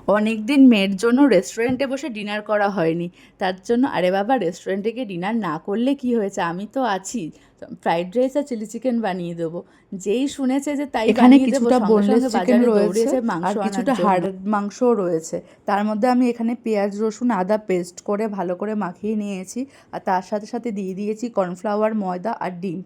অনেক দিন মেয়ের জন্য রেস্টুরেন্টে বসে ডিনার করা হয়নি। তার জন্য আরে বাবা, রেস্টুরেন্টে গিয়ে ডিনার না করলে কি হয়েছে, আমি তো আছি। ফ্রাইড রাইস আর চিলি চিকেন বানিয়ে দেবো। যেই শুনেছে যে তাই এখানে বানিয়ে দেবো, কিছুটা সঙ্গে বোনলেস সঙ্গে চিকেন বাজারে রয়েছে দৌড়িয়েছে মাংস আর আনার কিছুটা জন্য। হাড় মাংসও রয়েছে। তার মধ্যে আমি এখানে পেঁয়াজ রসুন আদা পেস্ট করে ভালো করে মাখিয়ে নিয়েছি, আর তার সাথে সাথে দিয়ে দিয়েছি কর্নফ্লাওয়ার ময়দা আর ডিম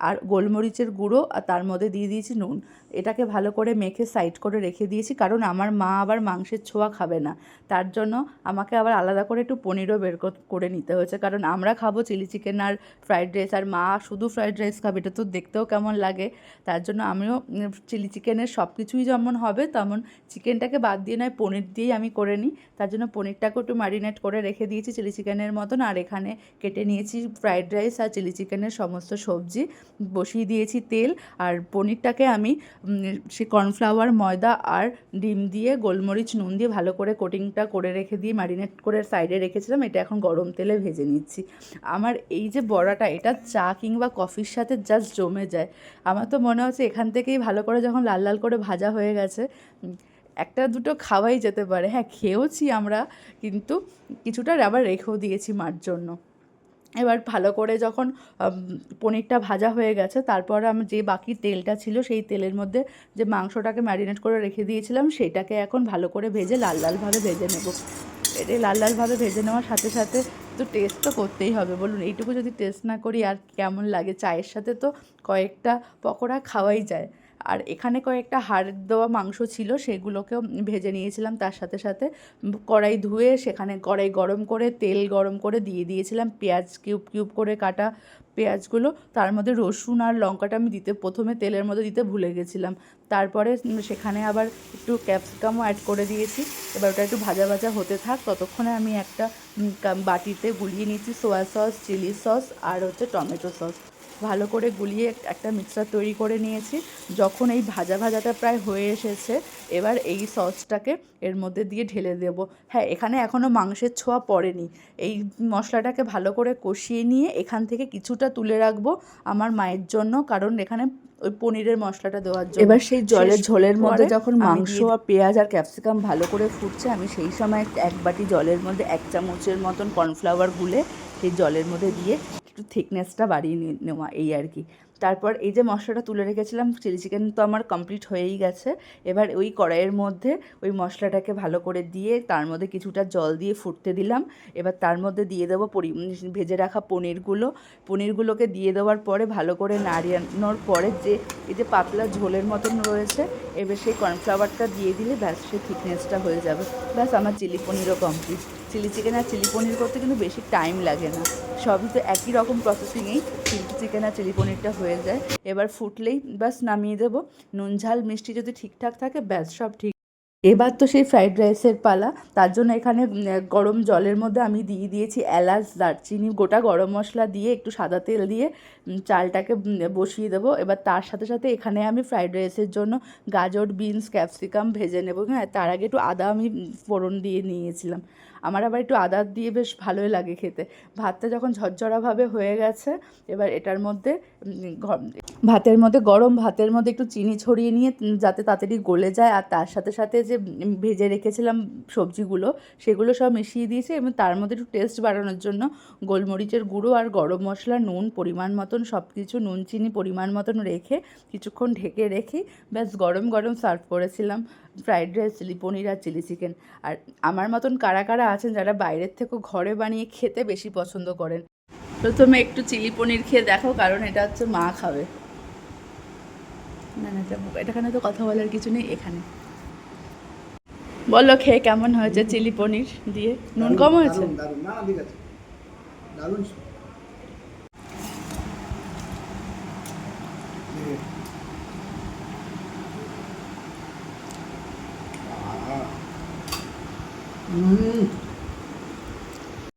আর গোলমরিচের গুঁড়ো, আর তার মধ্যে দিয়ে দিয়েছি নুন। এটাকে ভালো করে মেখে সাইড করে রেখে দিয়েছি, কারণ আমার মা আবার মাংসের ছোঁয়া খাবে না। তার জন্য আমাকে আবার আলাদা করে একটু পনিরও বের করে নিতে হয়েছে, কারণ আমরা খাবো চিলি চিকেন আর ফ্রাইড রাইস, আর মা শুধু ফ্রাইড রাইস খাবে, এটা তো দেখতেও কেমন লাগে। তার জন্য আমিও চিলি চিকেনের সব কিছুই যেমন হবে তেমন চিকেনটাকে বাদ দিয়ে নয় পনির দিয়েই আমি করে নিই। তার জন্য পনিরটাকে একটু ম্যারিনেট করে রেখে দিয়েছি চিলি চিকেনের মতন, আর এখানে কেটে নিয়েছি ফ্রাইড রাইস আর চিলি চিকেনের সমস্ত সবজি, বসিয়ে দিয়েছি তেল। আর পনিরটাকে আমি সে কর্নফ্লাওয়ার ময়দা আর ডিম দিয়ে গোলমরিচ নুন দিয়ে ভালো করে কোটিংটা করে রেখে দিয়ে ম্যারিনেট করে সাইডে রেখেছিলাম। এটা এখন গরম তেলে ভেজে নিচ্ছি। আমার এই যে বড়াটা, এটা চা কিংবা কফির সাথে জাস্ট জমে যায়। আমার তো মনে হচ্ছে এখান থেকেই ভালো করে যখন লাল লাল করে ভাজা হয়ে গেছে, একটা দুটো খাওয়াই যেতে পারে। হ্যাঁ, খেয়েওছি আমরা, কিন্তু কিছুটা আবার রেখেও দিয়েছি মার জন্য। এবার ভালো করে যখন পনিরটা ভাজা হয়ে গেছে, তারপর আমি যে বাকি তেলটা ছিল সেই তেলের মধ্যে যে মাংসটাকে ম্যারিনেট করে রেখে দিয়েছিলাম সেটাকে এখন ভালো করে ভেজে লাল লালভাবে ভেজে নেব। এটা লাল লালভাবে ভেজে নেওয়ার সাথে সাথে তো টেস্ট তো করতেই হবে, বলুন। এইটুকু যদি টেস্ট না করি আর কেমন লাগে? চায়ের সাথে তো কয়েকটা পকোড়া খাওয়াই যায়। আর এখানে কয়েকটা হাড় দেওয়া মাংস ছিল, সেগুলোকেও ভেজে নিয়েছিলাম। তার সাথে সাথে কড়াই ধুয়ে সেখানে কড়াই গরম করে তেল গরম করে দিয়ে দিয়েছিলাম পেঁয়াজ কিউব কিউব করে কাটা পেঁয়াজগুলো। তার মধ্যে রসুন আর লঙ্কাটা আমি প্রথমে তেলের মধ্যে দিতে ভুলে গেছিলাম। তারপরে সেখানে আবার একটু ক্যাপসিকামও অ্যাড করে দিয়েছি। এবার ওটা একটু ভাজা ভাজা হতে থাক, ততক্ষণে আমি একটা বাটিতে গুলিয়ে নিয়েছি সোয়া সস, চিলি সস আর হচ্ছে টমেটো সস। ভালো করে গুলিয়ে একটা মিক্সচার তৈরি করে নিয়েছি। যখন এই ভাজা ভাজাটা প্রায় হয়ে এসেছে, এবার এই সসটাকে এর মধ্যে দিয়ে ঢেলে দেবো। হ্যাঁ, এখানে এখনও মাংসের ছোঁয়া পড়েনি। এই মশলাটাকে ভালো করে কষিয়ে নিয়ে এখান থেকে কিছুটা তুলে রাখবো আমার মায়ের জন্য, কারণ এখানে ওই পনিরের মশলাটা দেওয়ার জন্য। এবার সেই জলের ঝোলের মধ্যে যখন মাংস আর পেঁয়াজ আর ক্যাপসিকাম ভালো করে ফুটছে, আমি সেই সময় এক বাটি জলের মধ্যে 1 চামচের মতন কর্নফ্লাওয়ার গুলে সেই জলের মধ্যে দিয়ে একটু থিকনেসটা বাড়িয়ে নেওয়া, এই আর কি। তারপর এই যে মশলাটা তুলে রেখেছিলাম, চিলি চিকেন তো আমার কমপ্লিট হয়েই গেছে। এবার ওই কড়াইয়ের মধ্যে ওই মশলাটাকে ভালো করে দিয়ে তার মধ্যে কিছুটা জল দিয়ে ফুটতে দিলাম। এবার তার মধ্যে দিয়ে দেবো ভেজে রাখা পনিরগুলোকে দিয়ে দেওয়ার পরে ভালো করে নাড়ানোর পরে যে এই যে পাতলা ঝোলের মতন রয়েছে, এবার সেই কর্নফ্লাওয়ারটা দিয়ে দিলে ব্যাস সেই থিকনেসটা হয়ে যাবে। ব্যাস আমার চিলি পনিরও কমপ্লিট। চিলি চিকেন আর চিলি পনির করতে কিন্তু বেশি টাইম লাগে না, সবই তো একই রকম প্রসেসিংয়েই চিলি চিকেন আর চিলি পনিরটা হয়ে যায়। এবার ফুটলেই ব্যাস নামিয়ে দেবো। নুন ঝাল মিষ্টি যদি ঠিকঠাক থাকে, ব্যাস সব ঠিক। এবার তো সেই ফ্রাইড রাইসের পালা। তার জন্য এখানে গরম জলের মধ্যে আমি দিয়ে দিয়েছি এলাচ, দারচিনি, গোটা গরম মশলা দিয়ে একটু সাদা তেল দিয়ে চালটাকে বসিয়ে দেবো। এবার তার সাথে সাথে এখানে আমি ফ্রাইড রাইসের জন্য গাজর, বিনস, ক্যাপসিকাম ভেজে নেবো। হ্যাঁ, তার আগে একটু আদা আমি ফোড়ন দিয়ে নিয়েছিলাম। আমার আবার একটু আদা দিয়ে বেশ ভালোই লাগে খেতে। ভাতটা যখন ঝরঝরাভাবে হয়ে গেছে, এবার এটার মধ্যে গরম ভাতের মধ্যে একটু চিনি ছড়িয়ে নিয়ে যাতে তাড়াতাড়ি গলে যায়, আর তার সাথে সাথে যে ভেজে রেখেছিলাম সবজিগুলো সেগুলো সব মিশিয়ে দিয়েছি। এবং তার মধ্যে একটু টেস্ট বাড়ানোর জন্য গোলমরিচের গুঁড়ো আর গরম মশলা, নুন পরিমাণ মতন, সব কিছু নুন চিনি পরিমাণ মতন রেখে কিছুক্ষণ ঢেকে রেখে ব্যাস গরম গরম সার্ভ করেছিলাম ফ্রাইড রাইস, চিলি পনির আর চিলি চিকেন। আর আমার মতন কারা কারা আছেন যারা বাইরের থেকেও ঘরে বানিয়ে খেতে বেশি পছন্দ করেন? প্রথমে একটু চিলি পনির খেয়ে দেখো, কারণ এটা হচ্ছে মা খাবে। না না, এটাখানে তো কথা বলার কিছু নেই। এখানে বলো খেয়ে কেমন হয়েছে চিলি পনির দিয়ে? নুন কম হয়েছে?